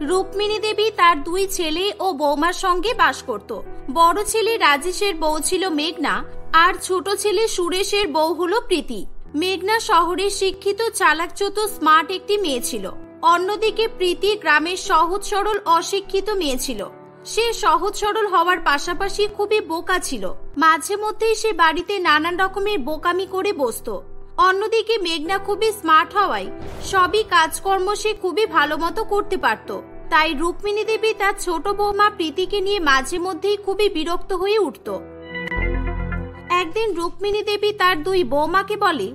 রুক্মিণী দেবী তার দুই ছেলে ও বৌমার সঙ্গে বাস করত। বড় ছেলে রাজেশের বউ ছিল মেঘনা, আর ছোট ছেলে সুরেশের বউ হলো প্রীতি। মেঘনা শহরের শিক্ষিত, চালাক, চতুর, স্মার্ট একটি মেয়ে ছিল। অন্যদিকে প্রীতি গ্রামের সহজ সরল অশিক্ষিত মেয়ে ছিল। সে সহজ সরল হওয়ার পাশাপাশি খুবই বোকা ছিল। মাঝে মধ্যেই সে বাড়িতে নানান রকমের বোকামি করে বসতো। অন্যদিকে মেঘনা খুবই স্মার্ট হওয়ায় সবই কাজকর্ম সে খুবই ভালো মতো করতে পারত। তাই রুক্মিণী দেবী তার ছোট বৌমা প্রীতিকে নিয়ে মাঝে মধ্যেই খুবই বিরক্ত হয়ে উঠত। একদিন রুক্মিণী দেবী তার দুই বৌমাকে বলে,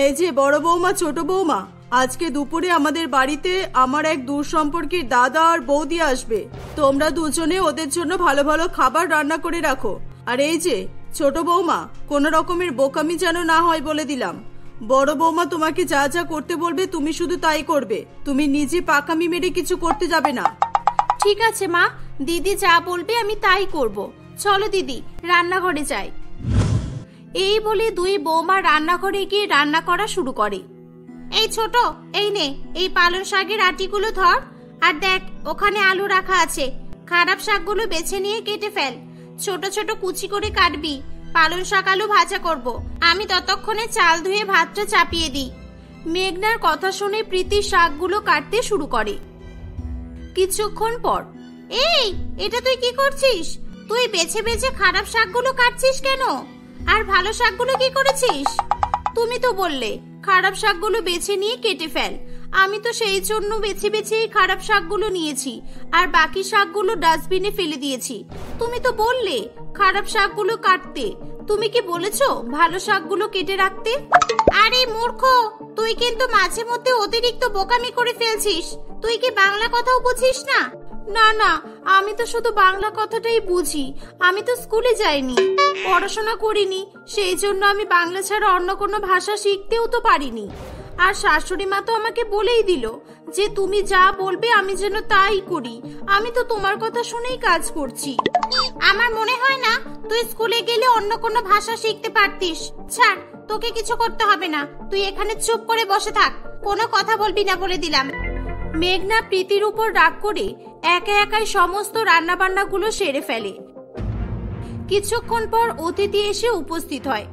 এই যে বড় বৌমা, ছোট বৌমা, আজকে দুপুরে আমাদের বাড়িতে আমার এক দূর সম্পর্কের দাদা আর বৌদি আসবে। তোমরা দুজনে ওদের জন্য ভালো ভালো খাবার রান্না করে রাখো। আর এই যে ছোট বৌমা, কোন রকমের বোকামি যেন না হয় বলে দিলাম। বড় বৌমা তোমাকে যা যা করতে বলবে তুমি শুধু তাই করবে, তুমি নিজে পাকামি মেরে কিছু করতে যাবে না। ঠিক আছে মা, দিদি যা বলবে আমি তাই করব। চলো দিদি, রান্নাঘরে যাই। এই বলে দুই বৌমা রান্নাঘরে গিয়ে রান্না করা শুরু করে। এই ছোট, এই নে, এই পালং শাকের আটিগুলো ধর, আর দেখ ওখানে আলু রাখা আছে। খারাপ শাকগুলো বেছে নিয়ে কেটে ফেল, ছোট ছোট কুচি করে কাটবি। পালং শাক আলু ভাজা করব। আমি ততক্ষণে চাল ধুয়ে ভাতটা চাপিয়ে দিই। মেঘনার কথা শুনে প্রীতি শাকগুলো কাটতে শুরু করে। কিছুক্ষণ পর, এই এটা তুই কি করছিস? তুই বেছে বেছে খারাপ শাকগুলো কাটছিস কেন? আর ভালো শাকগুলো কি করেছিস? তুমি তো বললে খারাপ শাকগুলো বেছে নিয়ে কেটে ফেল। আমি তো সেই জন্য বেছে বেছে খারাপ শাকগুলো নিয়েছি, আর বাকি শাকগুলো ডাস্টবিনে ফেলে দিয়েছি। তুমি তো বললে খারাপ শাকগুলো কাটতে, তুমি কি বলেছো ভালো শাকগুলো কেটে রাখতে? আরে মূর্খ, তুই কিন্তু মাঝে মধ্যে অতিরিক্ত বোকামি করে ফেলছিস। তুই কি বাংলা কথাও বুঝিস না? না না, আমি তো শুধু বাংলা কথাটাই বুঝি। আমি তো স্কুলে যাইনি, পড়াশোনা করিনি, সেই জন্য আমি বাংলা ছাড়া অন্য কোনো ভাষা শিখতেও তো পারিনি। আর শাশুড়ি মা তো আমাকে বলেই দিল যে তুমি যা বলবে আমি যেন তাই করি। আমি তো তোমার কথা শুনেই কাজ করছি। আমার মনে হয় না তুই স্কুলে গেলে অন্য কোনো ভাষা শিখতে পারতিস। ছাড়, তোকে কিছু করতে হবে না, তুই এখানে চুপ করে বসে থাক, কোনো কথা বলবি না বলে দিলাম। মেঘনা প্রীতির উপর রাগ করে একা একাই সমস্ত রান্না বান্নাগুলো সেরে ফেলে। কিছুক্ষণ পর অতিথি এসে উপস্থিত হয়।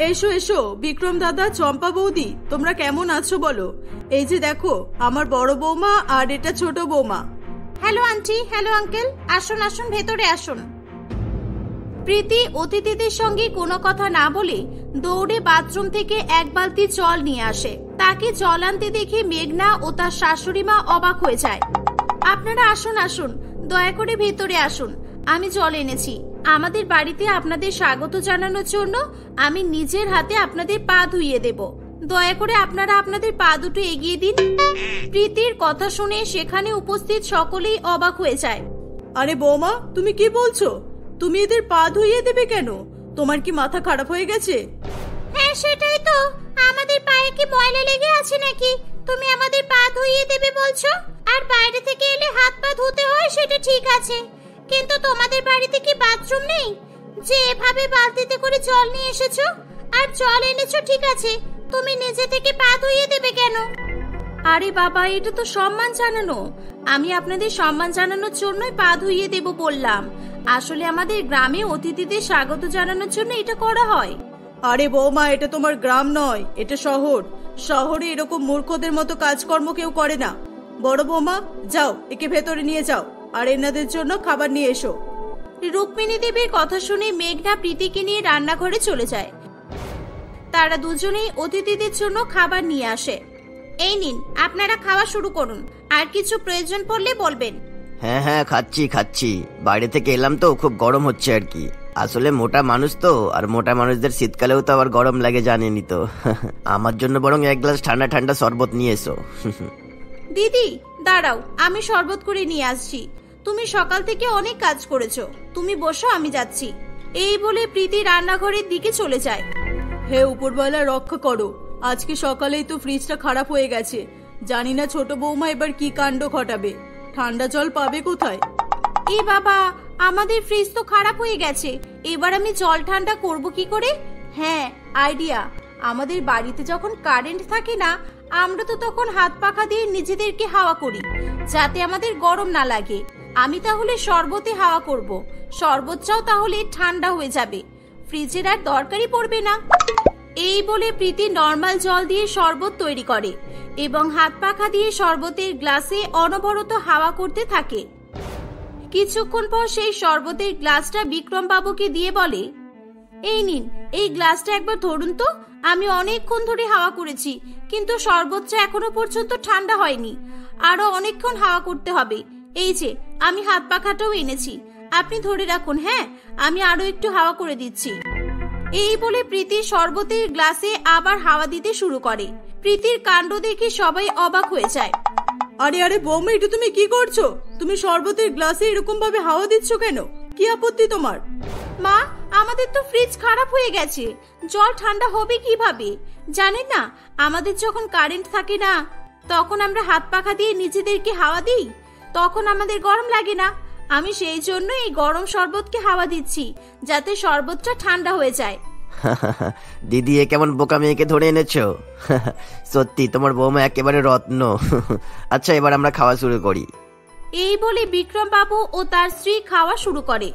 এসো এসো বিক্রম দাদা, চম্পা বৌদি, তোমরা কেমন আছো বলো? এই যে দেখো আমার বড় বৌমা আর এটা ছোট বৌমা। হ্যালো আন্টি, হ্যালো আঙ্কেল, আসুন আসুন, ভেতরে আসুন। প্রীতি অতিথিদের সঙ্গে কোনো কথা না বলে দৌড়ে বাথরুম থেকে এক বালতি জল নিয়ে আসে। তাকে জল আনতে দেখে মেঘনা ও তার শাশুড়ি মা অবাক হয়ে যায়। আপনারা আসুন আসুন, দয়া করে ভেতরে আসুন, আমি জল এনেছি। আমাদের বাড়িতে আপনাদের স্বাগত জানানোর জন্য আমি নিজের হাতে আপনাদের পা ধুইয়ে দেব। দয়া করে আপনারা আপনাদের পা দুটো এগিয়ে দিন। প্রীতির কথা শুনে সেখানে উপস্থিত সকলেই অবাক হয়ে যায়। আরে বৌমা, তুমি কি বলছো? তুমি এদের পা ধুইয়ে দেবে কেন? তোমার কি মাথা খারাপ হয়ে গেছে? হ্যাঁ সেটাই তো, আমাদের পায়ে কি ময়লা লেগে আছে নাকি? তুমি আমাদের পা ধুইয়ে দেবে বলছো? আর বাইরে থেকে এলে হাত পা ধুতে হয় সেটা ঠিক আছে, কিন্তু তোমাদের বাড়িতে কি বাথরুম নেই যে এভাবে বালতিতে করে জল নিয়ে এসেছো? আর জল এনেছো ঠিক আছে, তুমি নিজে থেকে পা ধুইয়ে দেবে কেন? আরে বাবা, এটা তো সম্মান জানানো। আমি আপনাদের সম্মান জানানোর জন্যই পা ধুইয়ে দেব বললাম। আসলে আমাদের গ্রামে অতিথিদের স্বাগত জানানোর জন্য এটা করা হয়। আরে বৌমা, এটা তোমার গ্রাম নয়, এটা শহর। শহরে এরকম মূর্খদের মতো কাজকর্ম কেউ করে না। বড় বৌমা, যাও একে ভেতরে নিয়ে যাও, আর এনাদের জন্য খাবার নিয়ে এসো। রুক্মিণী দেবীর কথা শুনে মেঘনা প্রীতিকে নিয়ে রান্নাঘরে চলে যায়। তারা দুজনেই অতিথিদের জন্য খাবার নিয়ে আসে। এই নিন, আপনারা খাওয়া শুরু করুন, আর কিছু প্রয়োজন পড়লে বলবেন। হ্যাঁ হ্যাঁ, খাচ্ছি। বাইরে থেকে এলাম তো, খুব গরম হচ্ছে আর কি। আসলে মোটা মানুষ তো, আর মোটা মানুষদের শীতকালেও তো আবার গরম লাগে, জানেনই তো। আমার জন্য বরং এক গ্লাস ঠান্ডা ঠান্ডা শরবত নিয়ে এসো। দিদি দাঁড়াও, আমি শরবত করে নিয়ে আসছি। তুমি সকাল থেকে অনেক কাজ করেছো, তুমি বসো, আমি যাচ্ছি। এই বলে প্রীতি রান্নাঘরের দিকে চলে যায়। হে উপরওয়ালা, রক্ষা করো, আজকে সকালেই তো ফ্রিজটা খারাপ হয়ে গেছে। জানি না ছোট বৌমা এবার কি কাণ্ড ঘটাবে। ঠান্ডা জল পাবে কোথায়? এ বাবা, আমাদের ফ্রিজ তো খারাপ হয়ে গেছে, এবার আমি জল ঠান্ডা করব কি করে? হ্যাঁ, আইডিয়া। আমাদের বাড়িতে যখন কারেন্ট থাকে না, আমরা তো তখন হাত পাখা দিয়ে নিজেদেরকে হাওয়া করি যাতে আমাদের গরম না লাগে। আমি তাহলে শরবতে হাওয়া করব, শরবতটাও তাহলে ঠান্ডা হয়ে যাবে, ফ্রিজের আর দরকারই পড়বে না। এই বলে প্রীতি নরমাল জল দিয়ে শরবত তৈরি করে এবং হাত পাখা দিয়ে শরবতের গ্লাসে অনবরত হাওয়া করতে থাকে। কিছুক্ষণ পর সেই শরবতের গ্লাসটা বিক্রম বাবুকে দিয়ে বলে, এই নিন, এই গ্লাসটা একবার ধরুন তো। আমি অনেকক্ষণ ধরে হাওয়া করেছি, কিন্তু শরবতটা এখনো পর্যন্ত ঠান্ডা হয়নি, আরো অনেকক্ষণ হাওয়া করতে হবে। এই যে আমি হাত পাখাটাও এনেছি, আপনি ধরে রাখুন। হ্যাঁ, আমি আরো একটু হাওয়া করে দিচ্ছি। এই বলে প্রীতি শরবতের গ্লাসে আবার হাওয়া দিতে শুরু করে। প্রীতির কাণ্ড দেখে সবাই অবাক হয়ে যায়। আরে আরে বৌমা, এটা তুমি কি করছো? তুমি শরবতের গ্লাসে এরকম ভাবে হাওয়া দিচ্ছ কেন? কি আপত্তি তোমার? মা, আমাদের তো ফ্রিজ খারাপ হয়ে গেছে, জল ঠান্ডা হবে কিভাবে? জানেন না, আমাদের যখন কারেন্ট থাকে না তখন আমরা হাত পাখা দিয়ে নিজেদেরকে হাওয়া দিই, তখন আমাদের গরম লাগে না। আমি সেই জন্য এই গরম শরবতকে হাওয়া দিচ্ছি যাতে শরবতটা ঠান্ডা হয়ে যায়। দিদি, এ কেমন বোকা মেয়েকে ধরে এনেছো? সত্যি তোমার বৌমা একেবারে রত্ন। আচ্ছা, এবার আমরা খাওয়া শুরু করি। এই বলে বিক্রম বাবু ও তার স্ত্রী খাওয়া শুরু করে।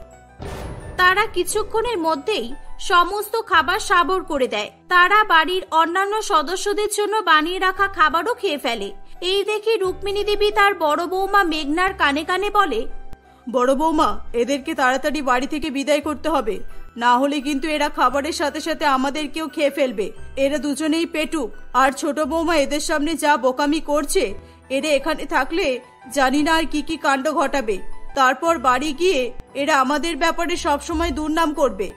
তারা কিছুক্ষণের মধ্যেই সমস্ত খাবার সাবর করে দেয়। তারা বাড়ির অন্যান্য সদস্যদের জন্য বানিয়ে রাখা খাবারও খেয়ে ফেলে। এই দেখে রুক্মিণী দেবী তার বড় বৌমা মেঘনার কানে কানে বলে, বড় বৌমা, এদেরকে তাড়াতাড়ি বাড়ি থেকে বিদায় করতে হবে, না হলে কিন্তু এরা খাবারের সাথে সাথে আমাদেরকেও খেয়ে ফেলবে। এরা দুজনেই পেটুক, আর ছোট বৌমা এদের সামনে যা বোকামি করছে, এরা এখানে থাকলে জানি না আর কি কি কাণ্ড ঘটাবে। তারপর বাড়ি গিয়ে এরা আমাদের ব্যাপারে সবসময় দুর্নাম করবে।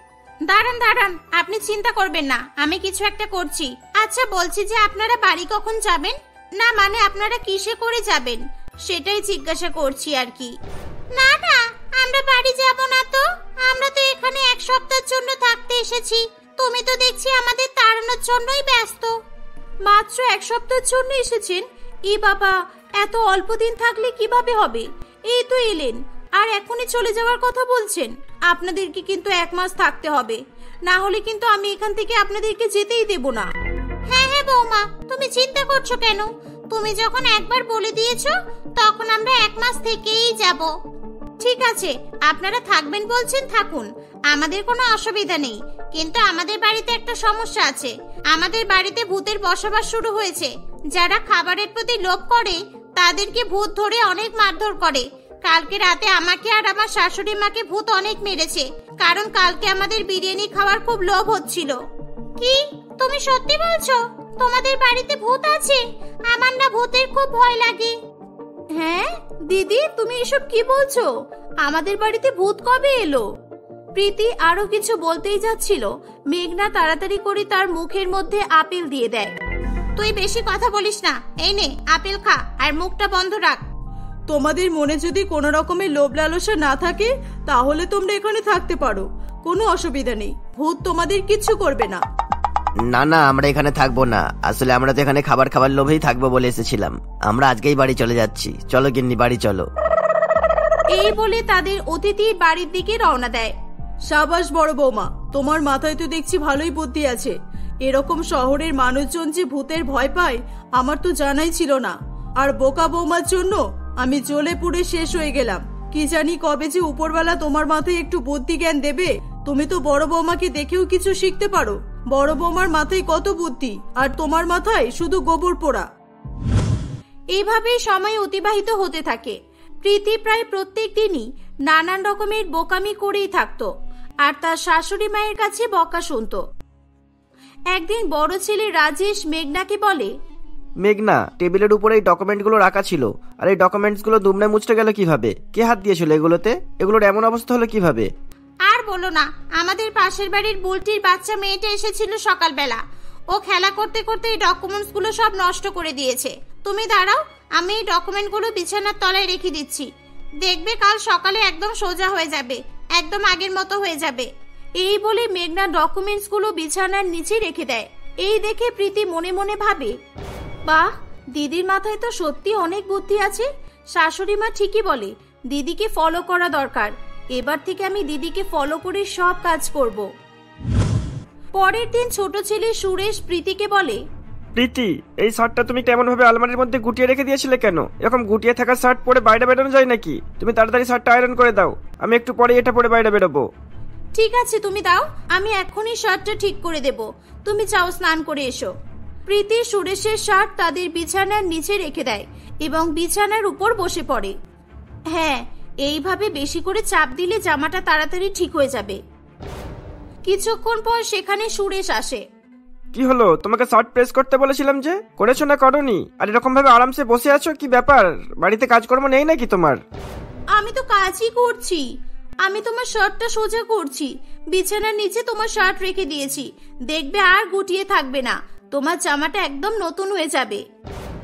দাঁড়ান দাঁড়ান, আপনি চিন্তা করবেন না, আমি কিছু একটা করছি। আচ্ছা, বলছি যে আপনারা বাড়ি কখন যাবেন? না মানে আপনারা কিসে করে যাবেন সেটাই জিজ্ঞাসা করছি আর কি। না না, আমরা বাড়ি যাব না তো, আমরা তো এখানে এক সপ্তাহের জন্য থাকতে এসেছি। তুমি তো দেখছি আমাদের তাড়ানোর জন্যই ব্যস্ত। মাত্র এক সপ্তাহের জন্য এসেছেন? ই বাবা, এত অল্প দিন থাকলে কিভাবে হবে? এই তো এলেন আর এখনই চলে যাওয়ার কথা বলছেন। আপনাদেরকে কিন্তু 1 মাস থাকতে হবে, না হলে কিন্তু আমি এখান থেকে আপনাদেরকে যেতেই দেব না। হ্যাঁ হ্যাঁ বৌমা, তুমি চিন্তা করছো কেন? তুমি যখন একবার বলে দিয়েছো তখন আমরা 1 মাস থেকেই যাব। ঠিক আছে, আপনারা থাকবেন বলছেন থাকুন, আমাদের কোনো অসুবিধা নেই। কিন্তু আমাদের বাড়িতে একটা সমস্যা আছে। আমাদের বাড়িতে ভূতের বসবাস শুরু হয়েছে। যারা খাবারের প্রতি লোভ করে তাদেরকে ভূত ধরে অনেক মারধর করে। কালকে রাতে আমাকে আর আমার শাশুড়ি মাকে ভূত অনেক মেরেছে, কারণ কালকে আমাদের বিরিয়ানি খাওয়ার খুব লোভ হচ্ছিল। কি তুমি সত্যি বলছো? তোমাদের বাড়িতে ভূত আছে? আমার না ভূতের খুব ভয় লাগে। হ্যাঁ দিদি, তুমি এসব কি বলছো? আমাদের বাড়িতে ভূত কবে এলো? প্রীতি আরো কিছু বলতেই যাচ্ছিল, মেঘনা তাড়াতাড়ি করে তার মুখের মধ্যে আপেল দিয়ে দেয়। তুই বেশি কথা বলিস না, এই নে আপেল খা আর মুখটা বন্ধ রাখ। তোমাদের মনে যদি কোনো রকমের লোভ লালসা না থাকে তাহলে তোমরা এখানে থাকতে পারো, কোনো অসুবিধা নেই। ভূত তোমাদের কিচ্ছু করবে না। না না, আমরা এখানে থাকবো না। আসলে আমরা তো এখানে খাবার লোভেই থাকবো বলে এসেছিলাম। আমরা আজকেই বাড়ি চলে যাচ্ছি। চলো গিন্নি, বাড়ি চলো। এই বলে তাদের অতিথি বাড়ির দিকে রওনা দেয়। সাবাস বড় বৌমা, তোমার মাথায় তো দেখছি ভালোই বুদ্ধি আছে। এরকম শহরের মানুষজন যে ভূতের ভয় পায় আমার তো জানাই ছিল না। আর বোকা বৌমার জন্য আমি জ্বলে পুড়ে শেষ হয়ে গেলাম। কি জানি কবে যে উপরওয়ালা তোমার মাথায় একটু বুদ্ধি জ্ঞান দেবে। তুমি তো বড় বৌমাকে দেখেও কিছু শিখতে পারো। বড় বৌমার মাথায় কত বুদ্ধি, আর তোমার মাথায় শুধু গোবর পোড়া। এইভাবেই সময় অতিবাহিত হতে থাকে। প্রীতি প্রায় প্রত্যেক দিনই নানান রকমের বোকামি করেই থাকতো, আর তার শাশুড়ি মায়ের কাছে বকা শুনতো। একদিন বড় ছেলে রাজেশ মেঘনাকে বলে, মেঘনা, টেবিলের উপরে এই ডকুমেন্টগুলো রাখা ছিল, আর এই ডকুমেন্টসগুলো দুমড়ে মুচড়ে গেল কিভাবে? কে হাত দিয়েছিল এগুলোতে? এগুলোর এমন অবস্থা হলো কিভাবে? আর বলো না, আমাদের পাশের বাড়ির বুলটির বাচ্চা মেয়েটা এসেছিল সকালবেলা। ও খেলা করতে করতে এই ডকুমেন্টসগুলো সব নষ্ট করে দিয়েছে। তুমি দাঁড়াও, আমি এই ডকুমেন্টগুলো বিছানার তলায় রেখে দিচ্ছি। দেখবে কাল সকালে একদম সোজা হয়ে যাবে, একদম আগের মতো হয়ে যাবে। এই বলে মেঘনা ডকুমেন্টসগুলো বিছানার নিচে রেখে দেয়। এই দেখে প্রীতি মনে মনে ভাবে, বাহ, দিদির মাথায় তো সত্যি অনেক বুদ্ধি আছে। শাশুড়ি মা ঠিকই বলে, দিদিকে ফলো করা দরকার। এবার থেকে আমি দিদিকে ফলো করে সব কাজ করব। পরের দিন ছোট ছেলে সুরেশ প্রীতিকে বলে, প্রীতি, এই শার্টটা তুমি কেমন ভাবে আলমারির মধ্যে গুটিয়ে রেখে দিয়েছিলে কেন? এরকম গুটিয়ে থাকা শার্ট পরে বাইরে বেরোনো যায় নাকি? তুমি তাড়াতাড়ি শার্টটা আয়রন করে দাও, আমি একটু পরে এটা পরে বাইরে বেরোবো। ঠিক আছে, তুমি দাও, আমি এখনই শার্টটা ঠিক করে দেব। তুমি যাও, স্নান করে এসো। প্রীতি সুরেশের শার্ট তাদের বিছানার নিচে রেখে দেয় এবং বিছানার উপর বসে পড়ে। হ্যাঁ, এইভাবে বেশি করে চাপ দিলে জামাটা তাড়াতাড়ি ঠিক হয়ে যাবে। কিছুক্ষণ পর সেখানে সুরেশ আসে। কি হলো, তোমাকে শার্ট প্রেস করতে বলেছিলাম যে, করেছো না করনি? আর এরকম ভাবে আরামসে বসে আছো, কি ব্যাপার? বাড়িতে কাজকর্ম নেই নাকি তোমার? আমি তো কাজই করছি, আমি তোমার শার্টটা সোজা করছি। বিছানার নিচে তোমার শার্ট রেখে দিয়েছি, দেখবে আর গুটিয়ে থাকবে না, তোমার জামাটা একদম নতুন হয়ে যাবে।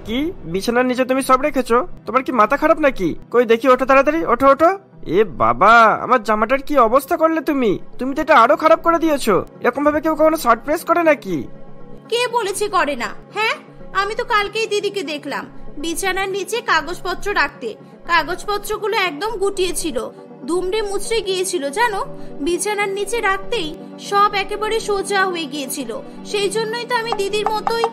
কি, বিছানার নিচে তুমি সব রেখেছো? তোমার কি মাথা খারাপ নাকি? কই দেখি, ওঠো তাড়াতাড়ি, ওঠো ওঠো। এ বাবা, আমার জামাটার কি অবস্থা করলে তুমি! তুমি তো এটা আরো খারাপ করে দিয়েছো। এরকম ভাবে কেউ কখনো শার্ট প্রেস করে নাকি? কে বলেছে করে না? হ্যাঁ, আমি তো কালকেই দিদিকে দেখলাম বিছানার নিচে কাগজপত্র রাখতে। কাগজপত্রগুলো একদম গুটিয়ে ছিল, দুমড়ে মুচড়ে গিয়েছিল জানো। বিছানার নিচে রাখতেই সব একেবারে সোজা হয়ে গিয়েছিল, সেই জন্যই তো আমি দিদির মতোই।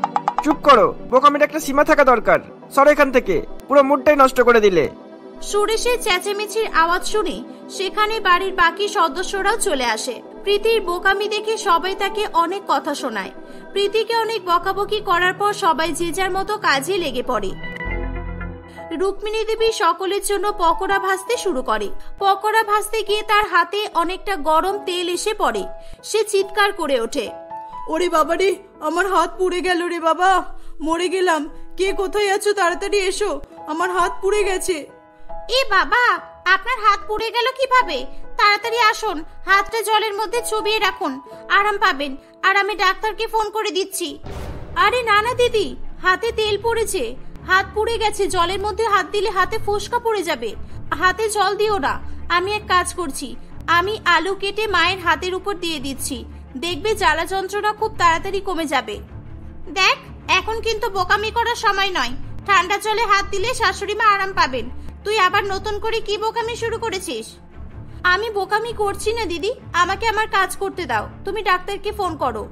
চুপ করো, বোকামির একটা সীমা থাকা দরকার। সরো এখান থেকে, পুরো মুডটাই নষ্ট করে দিলে। সুরেশের চেঁচামেচির আওয়াজ শুনে সেখানে বাড়ির বাকি সদস্যরাও চলে আসে। প্রীতির বোকামি দেখে সবাই তাকে অনেক কথা শোনায়। প্রীতিকে অনেক বকাবকি করার পর সবাই যে যার মতো কাজে লেগে পড়ে। রুক্মিণী দেবী সকলের জন্য পকোড়া ভাজতে শুরু করে। পকোড়া ভাজতে গিয়ে তার হাতে অনেকটা গরম তেল এসে পড়ে। সে চিৎকার করে ওঠে, ওরে বাবা রে, আমার হাত পুড়ে গেল রে বাবা, মরে গেলাম। কে কোথায় আছো, তাড়াতাড়ি এসো, আমার হাত পুড়ে গেছে। এ বাবা, আপনার হাত পুড়ে গেল কিভাবে? তাড়াতাড়ি আসুন, হাতটা জলের মধ্যে চুবিয়ে রাখুন, আরাম পাবেন। আর আমি ডাক্তারকে ফোন করে দিচ্ছি। আরে না না দিদি, হাতে তেল পড়েছে, হাত পুড়ে গেছে, জলের মধ্যে হাত দিলে হাতে ফোসকা পড়ে যাবে। হাতে জল দিও না, আমি এক কাজ করছি, আমি আলু কেটে মায়ের হাতের উপর দিয়ে দিচ্ছি, দেখবে জ্বালা যন্ত্রণা খুব তাড়াতাড়ি কমে যাবে। দেখ, এখন কিন্তু বোকামি করার সময় নয়, ঠান্ডা জলে হাত দিলে শাশুড়ি মা আরাম পাবেন। তুই আবার নতুন করে কি বোকামি শুরু করেছিস? আমি বোকামি করছি না দিদি, আমাকে আমার কাজ করতে দাও, তুমি ডাক্তারকে ফোন করো।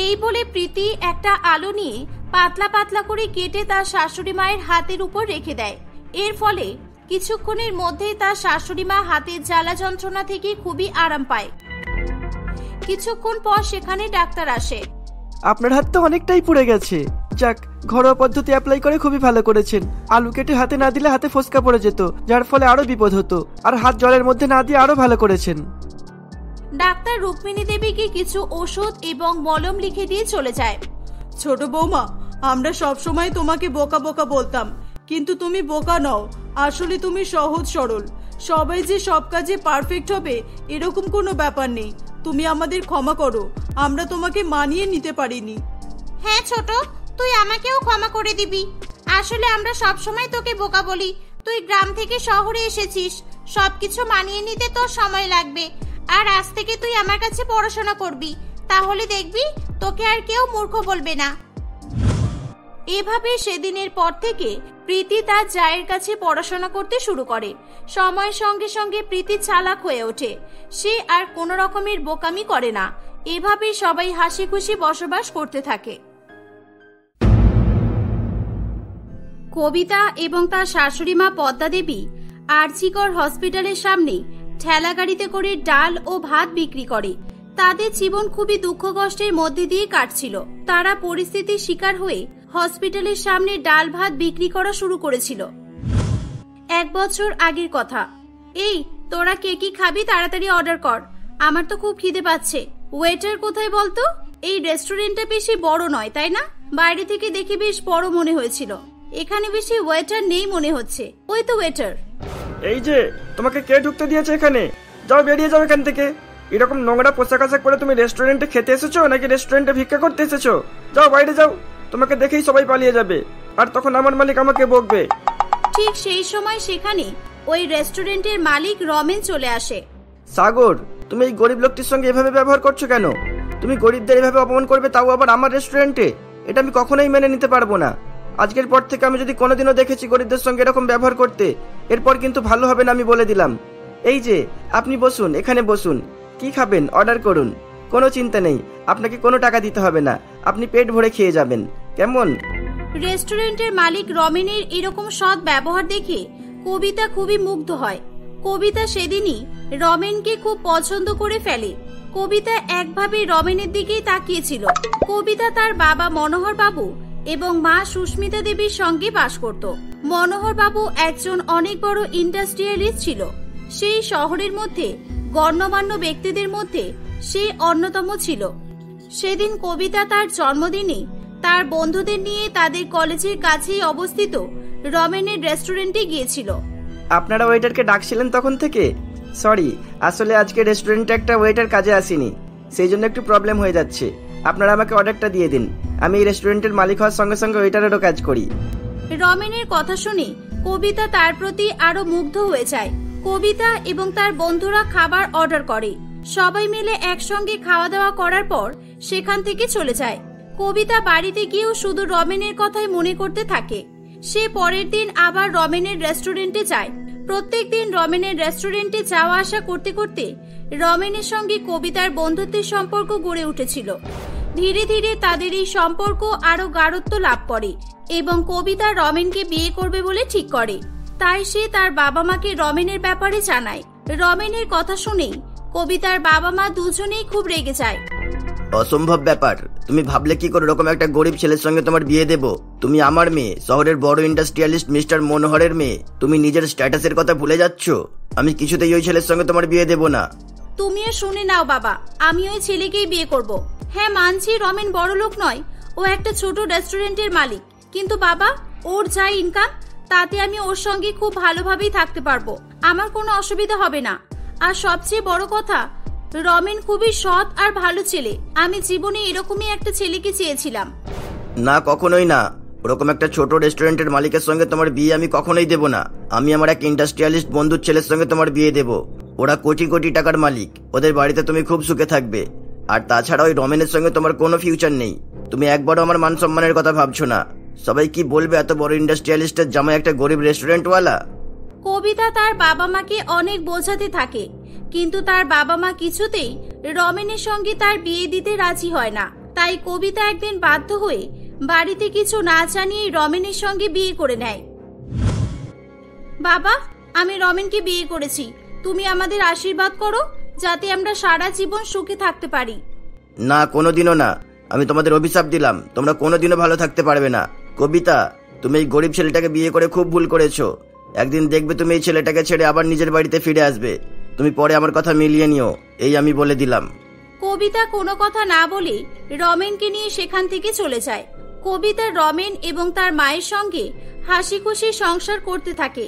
এই বলে প্রীতি একটা আলু নিয়ে পাতলা পাতলা করে কেটে তার শাশুড়ি মায়ের হাতের উপর রেখে দেয়। এর ফলে কিছুক্ষণের মধ্যেই তার শাশুড়ি মা হাতের জ্বালা যন্ত্রণা থেকে খুবই আরাম পায়। কিছুক্ষণ পর সেখানে ডাক্তার আসে। আপনার হাত তো অনেকটাই পুড়ে গেছে। যাক, ঘরোয়া পদ্ধতি অ্যাপ্লাই করে খুবই ভালো করেছেন। আলু কেটে হাতে না দিলে হাতে ফোসকা পড়ে যেত, যার ফলে আরো বিপদ হতো। আর হাত জলের মধ্যে না দিয়ে আরো ভালো করেছেন। ডাক্তার রুক্মিণী দেবীকে কিছু ওষুধ এবং মলম লিখে দিয়ে চলে যায়। ছোট বৌমা, আমরা সব সময় তোমাকে বোকা বোকা বলতাম, কিন্তু তুমি বোকা নও, আসলে তুমি সহজ সরল। সবাই যে সব কাজে পারফেক্ট হবে এরকম কোনো ব্যাপার নেই। তুমি আমাদের ক্ষমা করো, আমরা তোমাকে মানিয়ে নিতে পারিনি। হ্যাঁ ছোট, তুই আমাকেও ক্ষমা করে দিবি। আসলে আমরা সব সময় তোকে বোকা বলি। তুই গ্রাম থেকে শহরে এসেছিস, সবকিছু মানিয়ে নিতে তোর সময় লাগবে। আর আজ থেকে তুই আমার কাছে পড়াশোনা করবি, তাহলে দেখবি তোকে আর কেউ মূর্খ বলবে না। এভাবে সেদিনের পর থেকে প্রীতি তার জায়ের কাছে পড়াশোনা করতে শুরু করে। সময়ের সঙ্গে সঙ্গে প্রীতি চালাক হয়ে ওঠে, সে আর কোনো রকমের বোকামি করে না। এভাবে সবাই হাসি খুশি বসবাস করতে থাকে। কবিতা এবং তার শাশুড়ি মা পদ্মা দেবী আরজিকর হসপিটালের সামনে ঠেলা গাড়িতে করে ডাল ও ভাত বিক্রি করে। তাদের জীবন খুবই দুঃখ কষ্টের মধ্যে দিয়ে কাটছিল। তারা পরিস্থিতির শিকার হয়ে হসপিটালের সামনে ডাল ভাত বিক্রি করা শুরু করেছিল। 1 বছর আগের কথা। এই, তোরা কে কি খাবি তাড়াতাড়ি অর্ডার কর, আমার তো খুব খিদে পাচ্ছে। ওয়েটার কোথায় বলতো? এই রেস্টুরেন্টটা বেশি বড় নয় তাই না? বাইরে থেকে দেখে বেশ বড় মনে হয়েছিল, এখানে বেশি ওয়েটার নেই মনে হচ্ছে। ওই তো ওয়েটার। এই যে, তোমাকে কে ঢুকতে দিয়েছে এখানে? যাও, বেরিয়ে যাও এখান থেকে। এরকম নোংরা পোশাক আশাক পরে তুমি রেস্টুরেন্টে খেতে এসেছো নাকি রেস্টুরেন্টে ভিক্ষা করতে এসেছো? যাও, বাইরে যাও, তোমাকে দেখেই সবাই পালিয়ে যাবে, আর তখন আমার মালিক আমাকে বকবে। ঠিক সেই সময় সেখানে ওই রেস্টুরেন্টের মালিক রমেন চলে আসে। সাগর, তুমি এই গরিব লোকটির সঙ্গে এভাবে ব্যবহার করছো কেন? তুমি গরিবদের এভাবে অপমান করবে, তাও আবার আমার রেস্টুরেন্টে? এটা আমি কখনোই মেনে নিতে পারবো না। আজকের পর থেকে আমি যদি কোনোদিনও দেখেছি গরিবদের সঙ্গে এরকম ব্যবহার করতে, এরপর কিন্তু ভালো হবে না, আমি বলে দিলাম। এই যে, আপনি বসুন, এখানে বসুন। কি খাবেন অর্ডার করুন, কোনো চিন্তা নেই, আপনাকে কোনো টাকা দিতে হবে না, আপনি পেট ভরে খেয়ে যাবেন। কেমন? রেস্টুরেন্টের মালিক রমেনের এরকম সৎ ব্যবহার দেখে কবিতা খুবই মুগ্ধ হয়। কবিতা সেদিনই রমেনকে খুব পছন্দ করে ফেলে। কবিতা একভাবে রমেনের দিকেই তাকিয়েছিল। কবিতা তার বাবা মনোহর বাবু এবং মা সুস্মিতা দেবীর সঙ্গে বাস করত। মনোহর বাবু একজন অনেক বড় ইন্ডাস্ট্রিয়ালিস্ট ছিল। সেই শহরের মধ্যে গণ্যমান্য ব্যক্তিদের মধ্যে সে অন্যতম ছিল। সেদিন কবিতা তার জন্মদিনে তার বন্ধুদের নিয়ে তাদের কলেজের কাছেই অবস্থিত রমেনের রেস্টুরেন্টে গিয়েছিল। আপনারা ওয়েটারকে ডাকছিলেন তখন থেকে? সরি, আসলে আজকে রেস্টুরেন্টে একটা ওয়েটার কাজে আসেনি, সেই জন্য একটু প্রবলেম হয়ে যাচ্ছে। আপনারা আমাকে অর্ডারটা দিয়ে দিন, আমি এই রেস্টুরেন্টের মালিক হওয়ার সঙ্গে সঙ্গে ওয়েটারেরও কাজ করি। রমেনের কথা শুনে কবিতা তার প্রতি আরো মুগ্ধ হয়ে যায়। কবিতা এবং তার বন্ধুরা খাবার অর্ডার করে। সবাই মিলে একসঙ্গে খাওয়া দাওয়া করার পর সেখান থেকে চলে যায়। কবিতা বাড়িতে গিয়েও শুধু রমেনের কথাই মনে করতে থাকে। সে পরের দিন আবার রমেনের রেস্টুরেন্টে যায়। প্রত্যেক দিন রমেনের রেস্টুরেন্টে যাওয়া আসা করতে করতে রমেনের সঙ্গে কবিতার বন্ধুত্বের সম্পর্ক গড়ে উঠেছিল। ধীরে ধীরে তাদের এই সম্পর্ক আরো গাঢ়ত্ব লাভ করে এবং কবিতা রমেনকে বিয়ে করবে বলে ঠিক করে। তাই সে তার বাবা মাকে রমেনের ব্যাপারে জানায়। রমেনের কথা শুনেই কবিতার বাবা মা দুজনেই খুব রেগে যায়। অসম্ভব ব্যাপার, তুমি ভাবলে কি করে এরকম একটা গরিব ছেলের সঙ্গে তোমার বিয়ে দেব? তুমি আমার মেয়ে, শহরের বড় ইন্ডাস্ট্রিয়ালিস্ট মিস্টার মনোহরের মেয়ে। তুমি নিজের স্ট্যাটাসের কথা ভুলে যাচ্ছ। আমি কিছুতেই ওই ছেলের সঙ্গে তোমার বিয়ে দেব না। তুমিও শুনে নাও বাবা, আমি ওই ছেলেকেই বিয়ে করব। হ্যাঁ মানছি রমেন বড় লোক নয়, ও একটা ছোট রেস্টুরেন্টের মালিক, কিন্তু বাবা ওর যা ইনকাম তাতে আমি ওর সঙ্গে খুব ভালোভাবেই থাকতে পারবো। আমার কোনো অসুবিধা হবে না। আর সবচেয়ে বড় কথা, রমেন খুবই সৎ আর ভালো ছেলে। আমি জীবনে এরকমই একটা ছেলেকে চেয়েছিলাম। না, কখনোই না। ওরকম একটা ছোট রেস্টুরেন্টের মালিকের সঙ্গে তোমার বিয়ে আমি কখনোই দেব না। আমি আমার এক ইন্ডাস্ট্রিয়ালিস্ট বন্ধুর ছেলের সঙ্গে তোমার বিয়ে দেব। ওরা কোটি কোটি টাকার মালিক, ওদের বাড়িতে তুমি খুব সুখে থাকবে। আর তাছাড়া ওই রমেনের সঙ্গে তোমার কোনো ফিউচার নেই। তুমি একবারও আমার মান সম্মানের কথা ভাবছো না। সবাই কি বলবে এত বড় ইন্ডাস্ট্রিয়ালিস্টের জামাই একটা গরিব রেস্টুরেন্টওয়ালা? কবিতা তার বাবা মাকে অনেক বোঝাতে থাকে, কিন্তু তার বাবা মা কিছুতেই রমেনের সঙ্গে তার বিয়ে দিতে রাজি হয় না। তাই কবিতা একদিন বাধ্য হয়ে বাড়িতে কিছু না জানিয়ে রমেনের সঙ্গে বিয়ে করে নেয়। বাবা, আমি রমেনকে বিয়ে করেছি। তুমি আমাদের আশীর্বাদ করো যাতে আমরা সারা জীবন সুখে থাকতে পারি। না, কোনোদিনও না। আমি তোমাদের অভিশাপ দিলাম, তোমরা কোনোদিনও ভালো থাকতে পারবে না। কবিতা, তুমি এই গরিব ছেলেটাকে বিয়ে করে খুব ভুল করেছো। একদিন দেখবে তুমি এই ছেলেটাকে ছেড়ে আবার নিজের বাড়িতে ফিরে আসবে। তুমি পরে আমার কথা মিলিয়ে নিও, এই আমি বলে দিলাম। কবিতা কোনো কথা না বলে রমেনকে নিয়ে সেখান থেকে চলে যায়। কবিতা রমেন এবং তার মায়ের সঙ্গে হাসি খুশি সংসার করতে থাকে।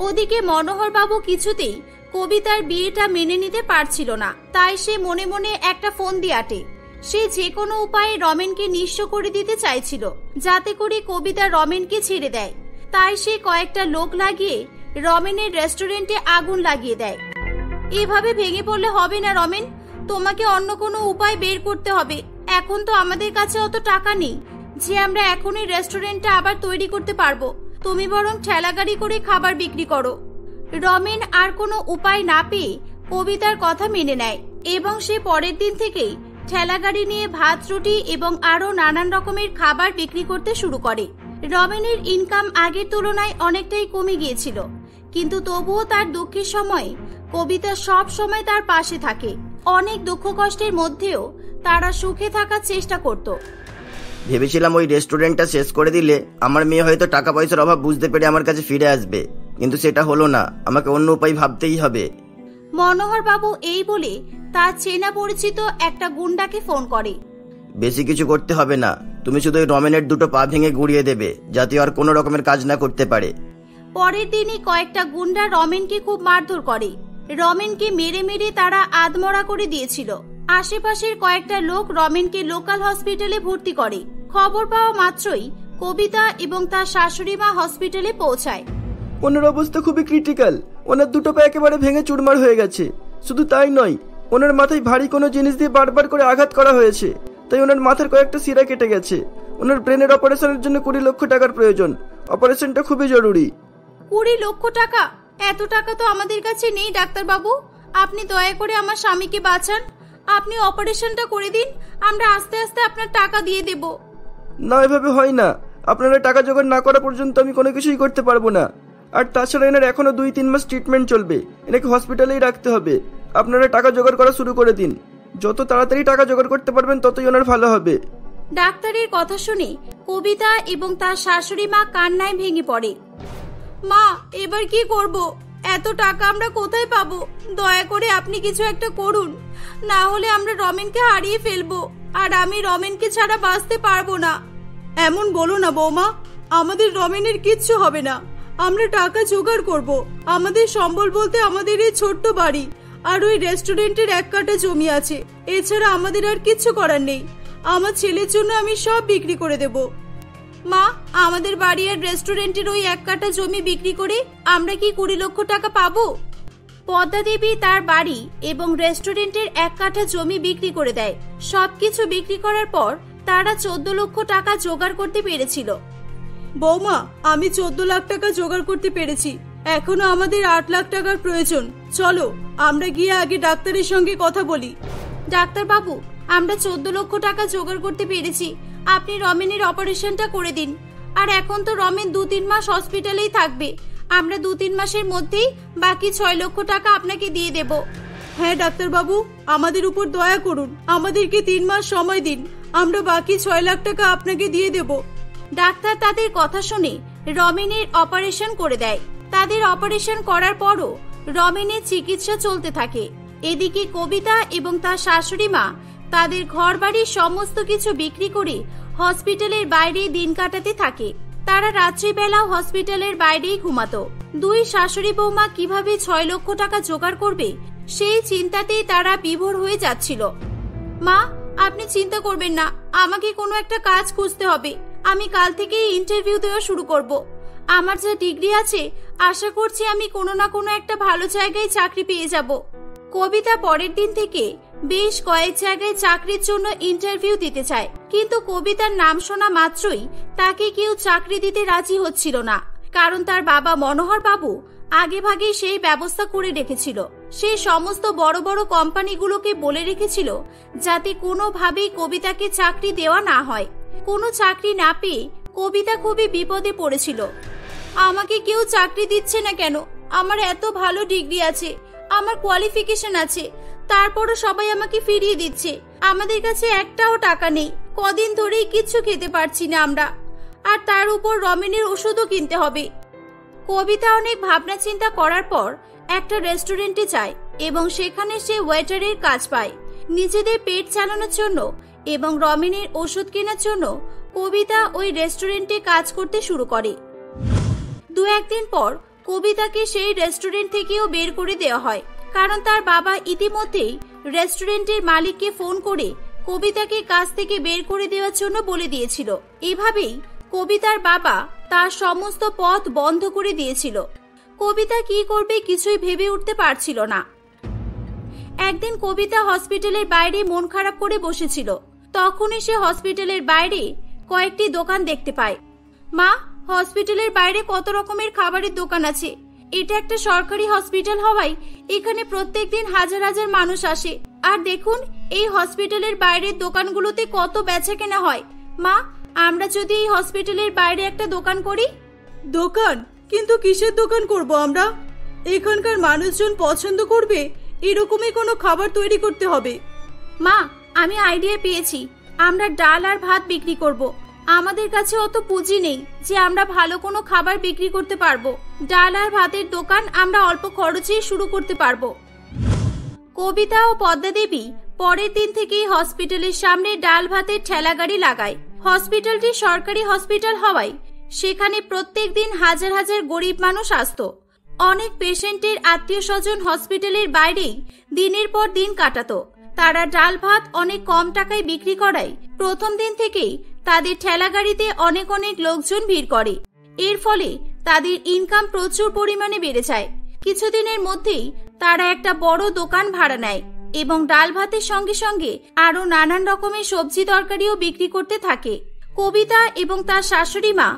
ওদিকে মনোহর বাবু কিছুতেই কবিতার বিয়েটা মেনে নিতে পারছিল না। তাই সে মনে মনে একটা ফোন দিয়ে আটে। সে যে কোনো উপায়ে রমেনকে নিঃস্ব করে দিতে চাইছিল, যাতে করে কবিতা রমেনকে ছেড়ে দেয়। তাই সে কয়েকটা লোক লাগিয়ে রমেনের রেস্টুরেন্টে আগুন লাগিয়ে দেয়। এভাবে ভেঙে পড়লে হবে না রমেন, তোমাকে অন্য কোনো উপায় বের করতে হবে। এখন তো আমাদের কাছে অত টাকা নেই যে আমরা এখনই রেস্টুরেন্টটা আবার তৈরি করতে পারবো। তুমি বরং ঠেলাগাড়ি করে খাবার বিক্রি করো। রমেন আর কোনো উপায় না পেয়ে কবিতার কথা মেনে নেয় এবং সে পরের দিন থেকেই ঠেলাগাড়ি নিয়ে ভাত রুটি এবং আরো নানান রকমের খাবার বিক্রি করতে শুরু করে। রমেনের ইনকাম আগের তুলনায় অনেকটাই কমে গিয়েছিল, কিন্তু তবুও তার দুঃখের সময়ে কবিতা সব সময় তার পাশে থাকে। অনেক দুঃখ কষ্টের মধ্যেও তারা সুখে থাকার চেষ্টা করত। ভেবেছিলাম ওই রেস্টুরেন্টটা শেষ করে দিলে আমার মেয়ে হয়তো টাকা পয়সার অভাব বুঝতে পেরে আমার কাছে ফিরে আসবে, কিন্তু সেটা হলো না। আমাকে অন্য উপায় ভাবতেই হবে। মনোহর বাবু এই বলে তার চেনা পরিচিত একটা গুন্ডাকে ফোন করে। বেশি কিছু করতে হবে না, তুমি শুধু ওই রমেনের দুটো পা ভেঙে গুড়িয়ে দেবে, যাতে আর কোনো রকমের কাজ না করতে পারে। পরের দিনই কয়েকটা গুন্ডা রমেনকে খুব মারধর করে। রমেনকে মেরে মেরে তারা আধমরা করে দিয়েছিল। আশেপাশের কয়েকটা লোক রমেনকে লোকাল হসপিটালে ভর্তি করে। খবর পাওয়া মাত্রই কবিতা এবং তার শাশুড়ি মা হসপিটালে পৌঁছায়। ওনার অবস্থা খুবই ক্রিটিক্যাল। ওনার দুটো পা একেবারে ভেঙে চুরমার হয়ে গেছে। শুধু তাই নয়, ওনার মাথায় ভারী কোনো জিনিস দিয়ে বারবার করে আঘাত করা হয়েছে, তাই ওনার মাথার কয়েকটা শিরা কেটে গেছে। ওনার ব্রেনের অপারেশনের জন্য 20 লক্ষ টাকার প্রয়োজন। অপারেশনটা খুবই জরুরি। 20 লক্ষ টাকা? এত টাকা তো আমাদের কাছে নেই ডাক্তার বাবু। আপনি দয়া করে আমার স্বামীকে বাঁচান। আপনি অপারেশনটা করে দিন, আমরা আস্তে আস্তে আপনার টাকা দিয়ে দেব। না, এভাবে হয় না। আপনারা টাকা জোগাড় না করা পর্যন্ত আমি কোনো কিছুই করতে পারবো না। আর তাছাড়া এনার এখনো 2-3 মাস ট্রিটমেন্ট চলবে, এনাকে হসপিটালেই রাখতে হবে। আপনারা টাকা জোগাড় করা শুরু করে দিন। যত তাড়াতাড়ি টাকা জোগাড় করতে পারবেন ততই ওনার ভালো হবে। ডাক্তারের কথা শুনে কবিতা এবং তার শাশুড়ি মা কান্নায় ভেঙে পড়ে। মা, এবার কি করব? এত টাকা আমরা কোথায় পাবো? দয়া করে আপনি কিছু একটা করুন, না হলে আমরা রমেনকে হারিয়ে ফেলবো, আর আমি রমেনকে ছাড়া বাঁচতে পারবো না। এমন বলো না বৌমা, আমাদের রমেনের কিচ্ছু হবে না। আমরা টাকা জোগাড় করব। আমাদের সম্বল বলতে আমাদের এই ছোট্ট বাড়ি আর ওই রেস্টুরেন্টের 1 কাঠা জমি আছে। এছাড়া আমাদের আর কিচ্ছু করার নেই। আমার ছেলের জন্য আমি সব বিক্রি করে দেব। মা, আমাদের বাড়ি আর রেস্টুরেন্টের ওই 1 কাঠা জমি বিক্রি করে আমরা কি 20 লক্ষ টাকা পাবো? পদ্মা দেবী তার বাড়ি এবং রেস্টুরেন্টের 1 কাঠা জমি বিক্রি করে দেয়। সবকিছু বিক্রি করার পর তারা 14 লক্ষ টাকা জোগাড় করতে পেরেছিল। বৌমা, আমি 14 লাখ টাকা জোগাড় করতে পেরেছি। এখনো আমাদের 8 লাখ টাকার প্রয়োজন। চলো আমরা গিয়ে আগে ডাক্তারের সঙ্গে কথা বলি। ডাক্তার বাবু, আমরা 14 লক্ষ টাকা জোগাড় করতে পেরেছি। আপনি রমেনের অপারেশনটা করে দিন। আর এখন তো রমেন 2-3 মাস হসপিটালেই থাকবে। আমরা 2-3 মাসের মধ্যেই বাকি 6 লক্ষ টাকা আপনাকে দিয়ে দেব। হ্যাঁ ডাক্তার বাবু, আমাদের উপর দয়া করুন। আমাদেরকে 3 মাস সময় দিন, আমরা বাকি 6 লাখ টাকা আপনাকে দিয়ে দেব। ডাক্তার তাদের কথা শুনে রমেনের অপারেশন করে দেয়। তাদের অপারেশন করার পরও রমেনের চিকিৎসা চলতে থাকে। এদিকে কবিতা এবং তার শাশুড়ি মা তাদের ঘরবাড়ির সমস্ত কিছু বিক্রি করে হসপিটালের বাইরে দিন কাটাতে থাকে। তারা রাত্রিবেলাও হসপিটালের বাইরেই ঘুমাতো। 2 শাশুড়ি বৌমা কিভাবে 6 লক্ষ টাকা জোগাড় করবে সেই চিন্তাতেই তারা বিভোর হয়ে যাচ্ছিল। মা, আপনি চিন্তা করবেন না, আমাকে কোনো একটা কাজ খুঁজতে হবে। আমি কাল থেকেই ইন্টারভিউ দেওয়া শুরু করব। আমার যা ডিগ্রি আছে, আশা করছি আমি কোনো না কোনো একটা ভালো জায়গায় চাকরি পেয়ে যাব। কবিতা পরের দিন থেকে বেশ কয়েক জায়গায় চাকরির জন্য ইন্টারভিউ দিতে চায়, কিন্তু কবিতার নাম শোনা মাত্রই তাকে কেউ চাকরি দিতে রাজি হচ্ছিল না। কারণ তার বাবা মনোহর বাবু আগেভাগেই সেই ব্যবস্থা করে রেখেছিল। সে সমস্ত বড় বড় কোম্পানিগুলোকে বলে রেখেছিল যাতে কোনোভাবেই কবিতাকে চাকরি দেওয়া না হয়। কোনো চাকরি না পেয়ে কবিতা খুবই বিপদে পড়েছিল। আমাকে কেউ চাকরি দিচ্ছে না কেন? আমার এত ভালো ডিগ্রি আছে, আমার কোয়ালিফিকেশন আছে, তারপরও সবাই আমাকে ফিরিয়ে দিচ্ছে। আমাদের কাছে একটাও টাকা নেই। কদিন ধরেই কিচ্ছু খেতে পারছি না আমরা, আর তার উপর রমেনের ওষুধও কিনতে হবে। কবিতা অনেক ভাবনা চিন্তা করার পর একটা রেস্টুরেন্টে যায় এবং সেখানে সে ওয়েটারের কাজ পায়। নিজেদের পেট চালানোর জন্য এবং রমেনের ওষুধ কেনার জন্য কবিতা ওই রেস্টুরেন্টে কাজ করতে শুরু করে। 2-1 দিন পর কবিতাকে সেই রেস্টুরেন্ট থেকেও বের করে দেওয়া হয়, কারণ তার বাবা ইতিমধ্যেই রেস্টুরেন্টের মালিককে ফোন করে কবিতাকে কাজ থেকে বের করে দেওয়ার জন্য বলে দিয়েছিল। এভাবেই কবিতার বাবা তার সমস্ত পথ বন্ধ করে দিয়েছিল। কবিতা কি করবে কিছুই ভেবে উঠতে পারছিল না। একদিন কবিতা হসপিটালের বাইরে মন খারাপ করে বসেছিল। তখনই সে হসপিটালের বাইরে কয়েকটি দোকান দেখতে পায়। মা, হসপিটালের বাইরে কত রকমের খাবারের দোকান আছে। এটা একটা সরকারি হসপিটাল হওয়ায় এখানে প্রত্যেকদিন হাজার হাজার মানুষ আসে। আর দেখুন, এই হসপিটালের বাইরের দোকানগুলোতে কত বেচা কেনা হয়। মা, আমরা যদি এই হসপিটালের বাইরে একটা দোকান করি। দোকান? কিন্তু কিসের দোকান করব আমরা? এখানকার মানুষজন পছন্দ করবে এরকমই কোনো খাবার তৈরি করতে হবে। মা, আমি আইডিয়া পেয়েছি। আমরা ডাল আর ভাত বিক্রি করব। আমাদের কাছে অত পুঁজি নেই যে আমরা ভালো কোনো খাবার বিক্রি করতে পারবো। ডাল আর ভাতের দোকান আমরা অল্প খরচেই শুরু করতে পারবো। কবিতা ও পদ্মা দেবী পরের দিন থেকেই হসপিটালের সামনে ডাল ভাতের ঠেলা গাড়ি লাগায়। হসপিটালটি সরকারি হসপিটাল হওয়ায় সেখানে প্রত্যেক দিন হাজার হাজার গরিব মানুষ আসতো। অনেক পেশেন্টের আত্মীয় স্বজন হসপিটালের বাইরেই দিনের পর দিন কাটাতো। তারা ডাল ভাত অনেক কম টাকায় বিক্রি করায় প্রথম দিন থেকেই তাদের ঠেলা গাড়িতে অনেক অনেক লোকজন ভিড় করে। এর ফলে তাদের ইনকাম প্রচুর পরিমাণে বেড়ে যায়। কিছুদিনের মধ্যেই তারা একটা বড় দোকান ভাড়া নেয় এবং ডাল ভাতের সঙ্গে সঙ্গে আরো নানান রকমের সবজি তরকারিও বিক্রি করতে থাকে। কবিতা এবং তার শাশুড়ি মা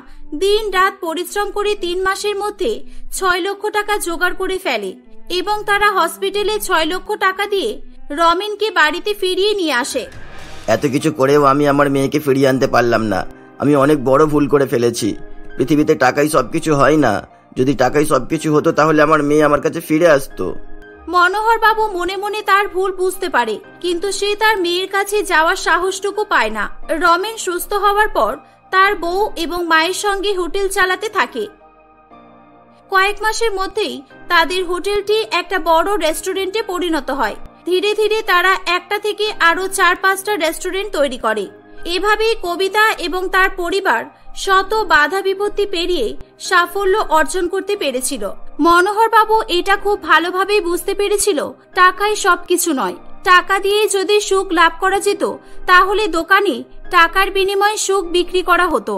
দিন রাত পরিশ্রম করে 3 মাসের মধ্যে 6 লক্ষ টাকা জোগাড় করে ফেলে এবং তারা হসপিটালে 6 লক্ষ টাকা দিয়ে রমেনকে বাড়িতে ফিরিয়ে নিয়ে আসে। এত কিছু করেও আমি আমার মেয়েকে ফিরিয়ে আনতে পারলাম না। আমি অনেক বড় ভুল করে ফেলেছি। পৃথিবীতে টাকাই সবকিছু হয় না। যদি টাকাই সবকিছু হতো তাহলে আমার মেয়ে আমার কাছে ফিরে আসতো। মনোহর বাবু মনে মনে তার ভুল বুঝতে পারে, কিন্তু সে তার মেয়ের কাছে যাওয়ার সাহসটুকু পায় না। রমেন সুস্থ হওয়ার পর তার বউ এবং মায়ের সঙ্গে হোটেল চালাতে থাকে। কয়েক মাসের মধ্যেই তাদের হোটেলটি একটা বড় রেস্টুরেন্টে পরিণত হয়। ধীরে ধীরে তারা একটা থেকে আরো 4-5টা রেস্টুরেন্ট তৈরি করে। এভাবেই কবিতা এবং তার পরিবার শত বাধা বিপত্তি পেরিয়ে সাফল্য অর্জন করতে পেরেছিল। মনোহর বাবু এটা খুব ভালোভাবেই বুঝতে পেরেছিল টাকাই সবকিছু নয়। টাকা দিয়ে যদি সুখ লাভ করা যেত তাহলে দোকানে টাকার বিনিময়ে সুখ বিক্রি করা হতো।